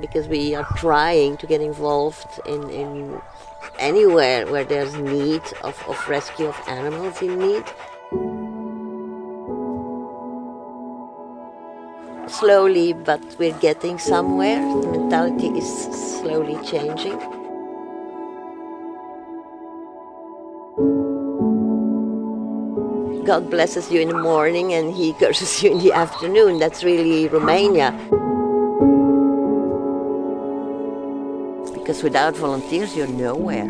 because we are trying to get involved in anywhere where there's need of rescue of animals in need. Slowly, but we're getting somewhere. The mentality is slowly changing. God blesses you in the morning and He curses you in the afternoon. That's really Romania. Because without volunteers, you're nowhere.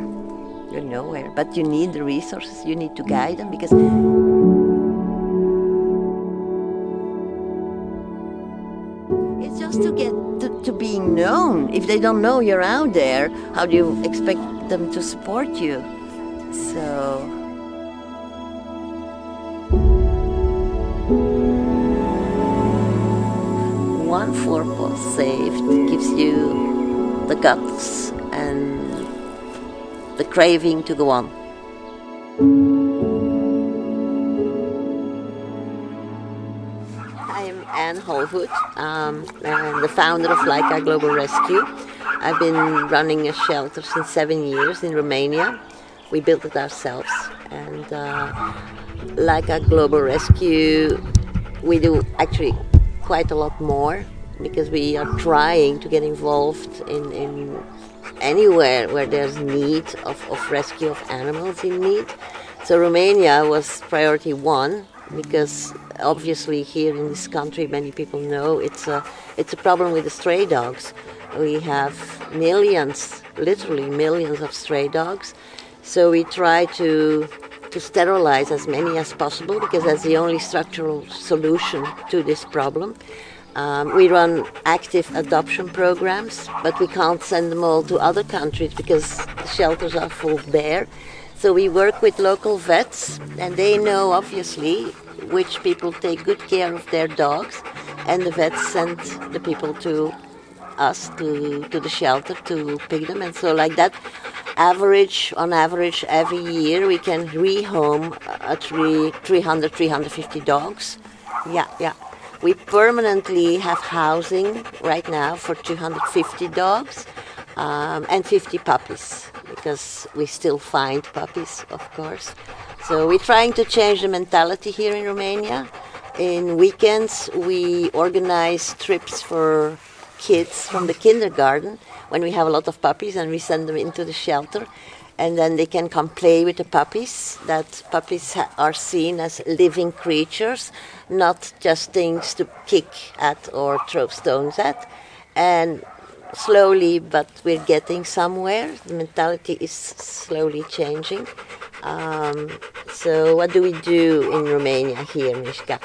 You're nowhere. But you need the resources, you need to guide them, because it's just to get to being known. If they don't know you're out there, how do you expect them to support you? So one four-paw saved gives you the guts and the craving to go on. I'm Holvoet. I'm the founder of Laika Global Rescue. I've been running a shelter since 7 years in Romania. We built it ourselves. And Laika Global Rescue, we do actually quite a lot more, because we are trying to get involved in anywhere where there's need of rescue of animals in need. So Romania was priority one, because obviously here in this country, many people know it's a problem with the stray dogs. We have millions, literally millions of stray dogs. So we try to sterilize as many as possible, because that's the only structural solution to this problem. We run active adoption programs, but we can't send them all to other countries because the shelters are full there. So we work with local vets, and they know obviously which people take good care of their dogs, and the vets send the people to us, to the shelter, to pick them. And so like that, on average every year we can rehome 300, 350 dogs. Yeah. We permanently have housing right now for 250 dogs and 50 puppies, because we still find puppies, of course. So we're trying to change the mentality here in Romania. In weekends, we organize trips for kids from the kindergarten when we have a lot of puppies, and we send them into the shelter. And then they can come play with the puppies. That puppies are seen as living creatures, not just things to kick at or throw stones at. And slowly, but we're getting somewhere. The mentality is slowly changing. So what do we do in Romania here, Mishka?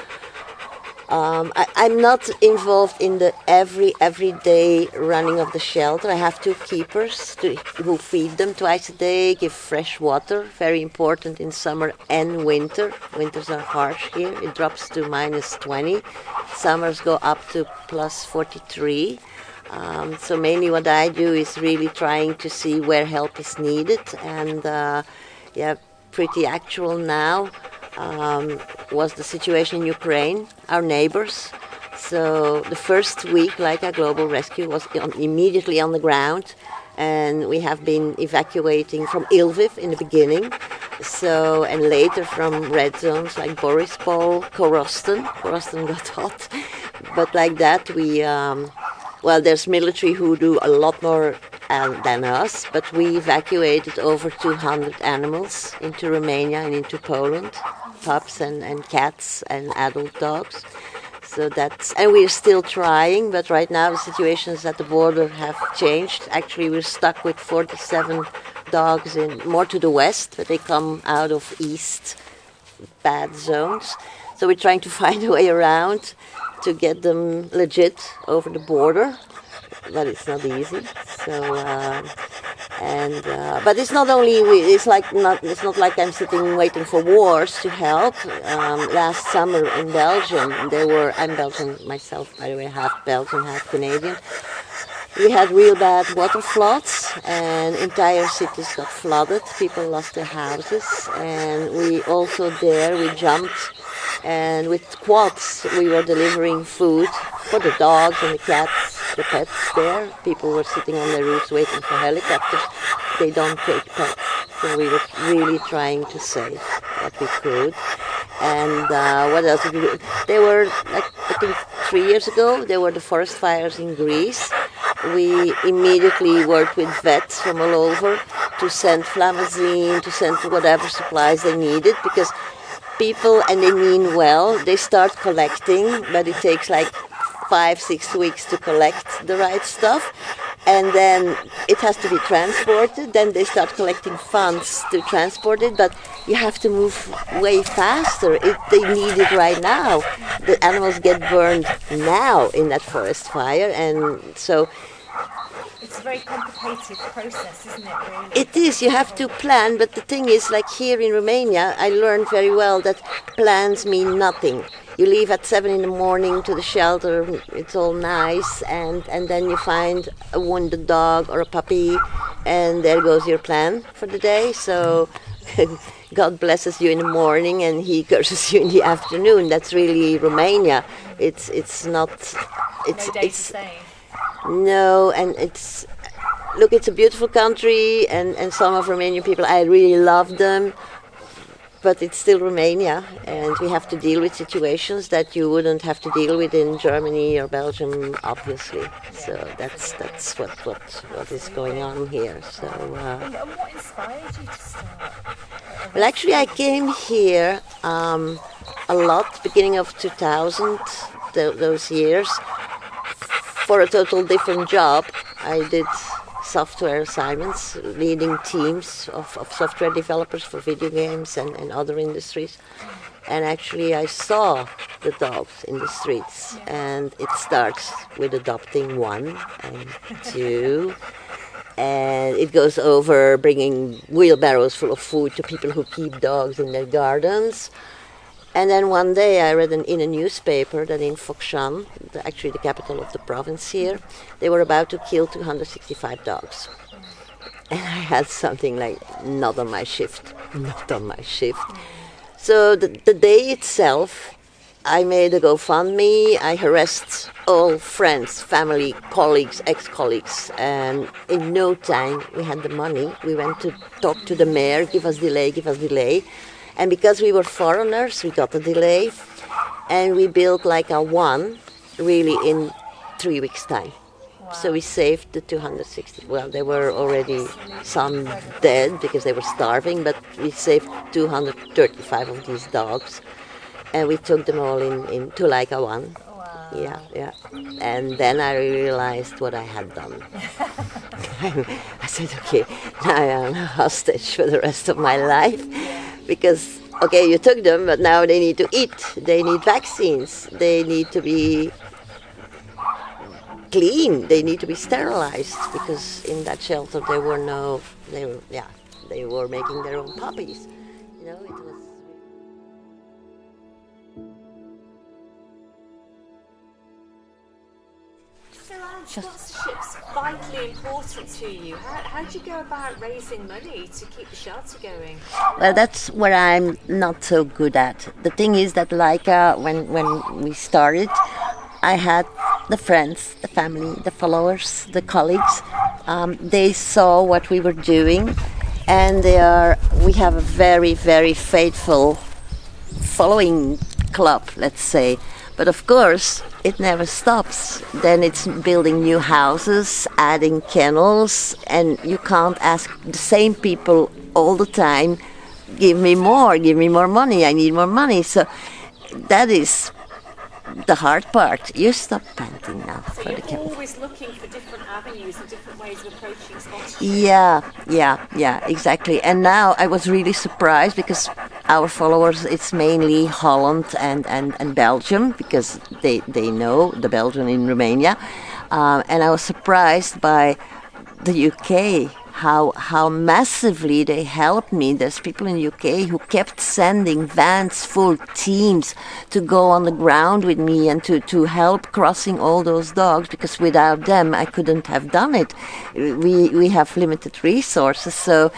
I'm not involved in the everyday running of the shelter. I have two keepers who feed them twice a day, give fresh water, very important in summer and winter. Winters are harsh here, it drops to -20. Summers go up to +43. So mainly what I do is really trying to see where help is needed, and pretty actual now. Was the situation in Ukraine, our neighbors. So the first week, Laika Global Rescue was immediately on the ground, and we have been evacuating from Lviv in the beginning, and later from red zones like Borispol, Korostan got hot, but like that there's military who do a lot more than us, but we evacuated over 200 animals into Romania and into Poland, pups and cats and adult dogs. So and we're still trying, but right now the situations at the border have changed. Actually, we're stuck with 47 dogs more to the west, but they come out of east bad zones. So we're trying to find a way around to get them legit over the border, but it's not easy. So but it's not only it's not like I'm sitting waiting for wars to help. Last summer in Belgium, I'm Belgian myself, by the way, half Belgian, half Canadian. We had real bad water floods, and entire cities got flooded. People lost their houses, and we jumped, and with quads we were delivering food for the dogs and the cats the pets there. People were sitting on their roofs waiting for helicopters. They don't take pets. So we were really trying to save what we could. And what else did we do? There were, like, I think 3 years ago, there were the forest fires in Greece. We immediately worked with vets from all over to send flamazine, to send whatever supplies they needed, because people, and they mean well, they start collecting, but it takes like 5-6 weeks to collect the right stuff. And then it has to be transported. Then they start collecting funds to transport it, but you have to move way faster. They need it right now. The animals get burned now in that forest fire, and so it's a very complicated process, isn't it, really? it is. You have to plan, but the thing is, like here in Romania, I learned very well that plans mean nothing. You leave at 7 in the morning to the shelter, it's all nice, and then you find a wounded dog or a puppy, and there goes your plan for the day. So God blesses you in the morning and he curses you in the afternoon. That's really Romania. It's not... No day's the same. No, and it's a beautiful country, and some of Romanian people, I really love them, but it's still Romania, and we have to deal with situations that you wouldn't have to deal with in Germany or Belgium, obviously. So that's what is going on here. So. And what inspired you to start? Well, actually, I came here a lot, beginning of 2000, those years, for a total different job. I did software assignments, leading teams of software developers for video games and other industries. And actually I saw the dogs in the streets, and it starts with adopting one and two, and it goes over bringing wheelbarrows full of food to people who keep dogs in their gardens. And then one day I read in a newspaper that in Focșani, actually the capital of the province here, they were about to kill 265 dogs. And I had something like, not on my shift. So the day itself, I made a GoFundMe. I harassed all friends, family, colleagues, ex-colleagues, and in no time we had the money. We went to talk to the mayor, give us delay. And because we were foreigners, we got a delay, and we built Laika 1 really in 3 weeks' time. Wow. So we saved the 260. Well, there were already some dead because they were starving, but we saved 235 of these dogs, and we took them all to Laika 1. Wow. Yeah. And then I realized what I had done. I said, okay, now I am a hostage for the rest of my life. Because, okay, you took them, but now they need to eat, they need vaccines, they need to be clean, they need to be sterilized, because in that shelter they were making their own puppies. You know, it was... Sponsorship's vitally important to you. How do you go about raising money to keep the shelter going? Well, that's where I'm not so good at. The thing is that Laika, when we started, I had the friends, the family, the followers, the colleagues. They saw what we were doing, and we have a very, very faithful following club, let's say. But of course, it never stops. Then it's building new houses, adding kennels, and you can't ask the same people all the time, give me more money, I need more money. So that is the hard part. You stop panting now. So you're always looking for different avenues and different ways of approaching sponsorship. Yeah, exactly. And now I was really surprised because our followers, it's mainly Holland and Belgium, because they know the Belgian in Romania. And I was surprised by the UK, how massively they helped me. There's people in the UK who kept sending vans full teams to go on the ground with me and to help crossing all those dogs, because without them I couldn't have done it. We have limited resources, so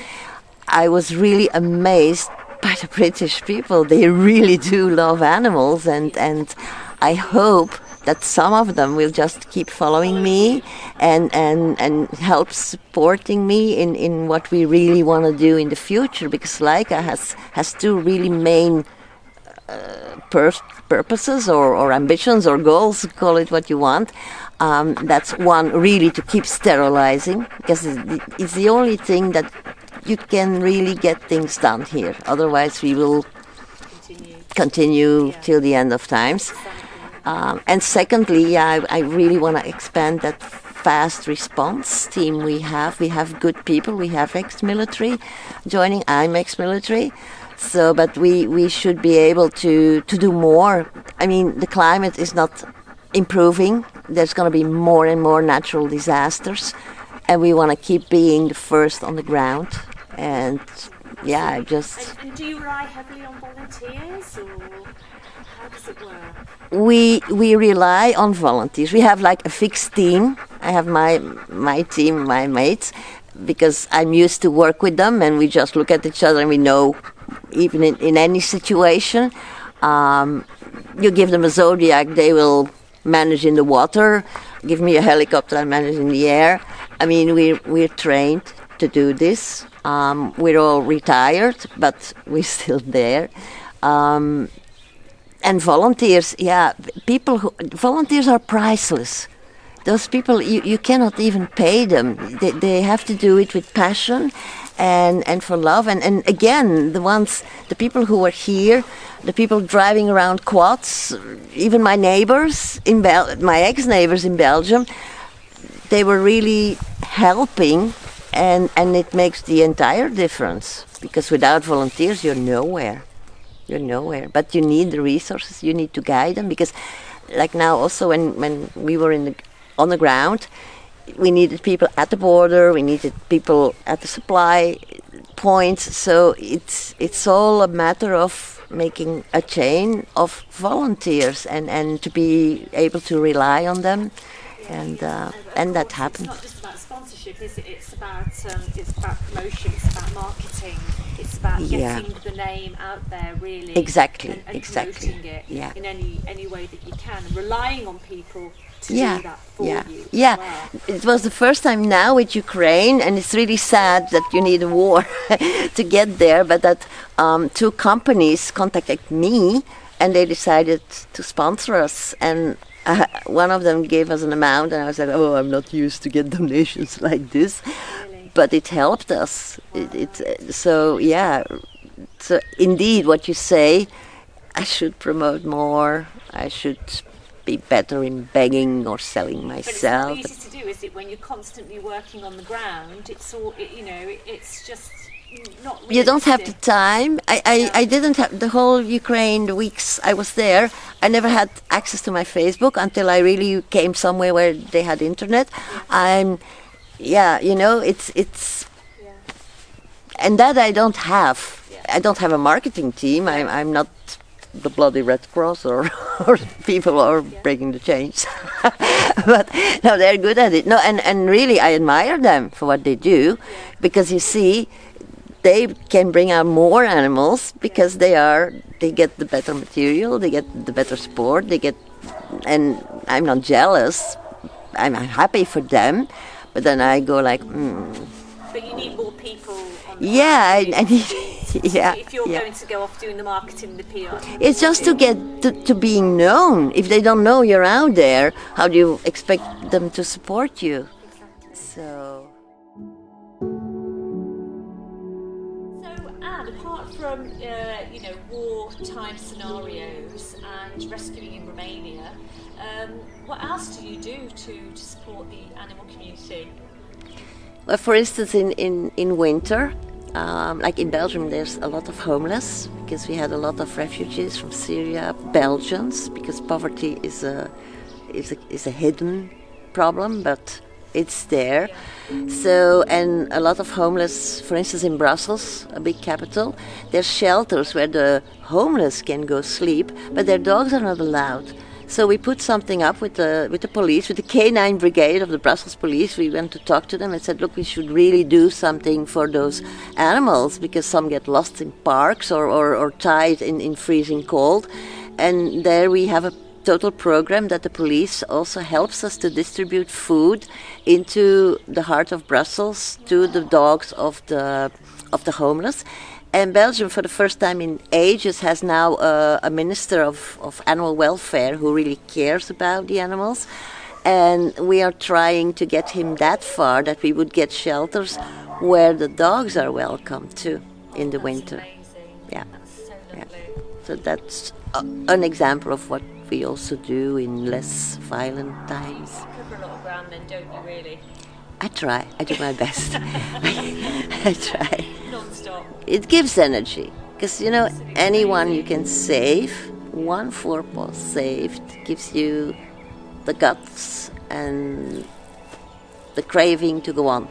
I was really amazed by the British people. They really do love animals, and I hope that some of them will just keep following me and help supporting me in what we really want to do in the future, because Laika has two really main purposes or ambitions or goals, call it what you want. That's one, really to keep sterilizing, because it's the only thing that you can really get things done here. Otherwise we will continue till the end of times. And secondly, I really want to expand that fast response team we have. We have good people. We have ex-military joining. I'm ex-military. So, but we should be able to do more. I mean, the climate is not improving. There's going to be more and more natural disasters. And we want to keep being the first on the ground. And yeah, And do you rely heavily on volunteers, or how does it work? We rely on volunteers. We have like a fixed team. I have my team, my mates, because I'm used to work with them, and we just look at each other and we know, even in any situation, you give them a Zodiac, they will manage in the water. Give me a helicopter, I manage in the air. I mean, we're trained to do this. We're all retired, but we're still there. And volunteers, volunteers are priceless. Those people, you cannot even pay them. They have to do it with passion and for love. And again, the people who are here, the people driving around quads, even my neighbors, my ex-neighbors in Belgium, they were really helping, and it makes the entire difference. Because without volunteers, you're nowhere. You're nowhere. But you need the resources, you need to guide them, because like now also when we were on the ground, we needed people at the border, we needed people at the supply points. So it's all a matter of making a chain of volunteers and to be able to rely on them, and that happened. It's not just about sponsorship, is it? It's about promotion, it's about marketing, it's about getting the name out there, really. Exactly, and exactly. promoting it Yeah. in any way that you can, relying on people to Yeah, do that for yeah, you. yeah. As well. It was the first time now with Ukraine, and it's really sad that you need a war to get there. But that two companies contacted me, and they decided to sponsor us. And one of them gave us an amount, and I was like, "Oh, I'm not used to get donations like this," Really? but it helped us. So indeed, what you say, I should promote more. I should be better in begging or selling myself. But it's not easy to do, is it? When you're constantly working on the ground, it's all it's just not realistic. You don't have the time. I didn't have the whole Ukraine, the weeks I was there. I never had access to my Facebook until I really came somewhere where they had internet. It's and that I don't have. I don't have a marketing team. I'm not the bloody Red Cross or people who are breaking the chains. But no, they're good at it. No, and really I admire them for what they do, because you see, they can bring out more animals because they get the better material, they get the better support, and I'm not jealous. I'm happy for them, but then I go like, But you need more people on the I need. If you're going to go off doing the marketing, the PR. It's just to get to being known. If they don't know you're out there, how do you expect them to support you? Exactly. So Anne, apart from wartime scenarios and rescuing in Romania, what else do you do to support the animal community? well, for instance, in winter, like in Belgium, there's a lot of homeless, because we had a lot of refugees from Syria, Belgians, because poverty is a hidden problem, but it's there. So, and a lot of homeless, for instance, in Brussels, a big capital, there's shelters where the homeless can go sleep, but their dogs are not allowed. So we put something up with the police, with the canine brigade of the Brussels police. We went to talk to them and said, look, we should really do something for those animals, because some get lost in parks or tied in freezing cold. And there we have a total program that the police also helps us to distribute food into the heart of Brussels to the dogs of the homeless. And Belgium, for the first time in ages, has now a minister of animal welfare who really cares about the animals. And we are trying to get him that far that we would get shelters where the dogs are welcome too in the winter. Amazing. Yeah. That's so Yeah. lovely. So that's an example of what we also do in less violent times. Cover a lot of ground then, don't you really? I try. I do my best. I try. Non-stop. It gives energy because anyone you can save, one forepaw saved gives you the guts and the craving to go on.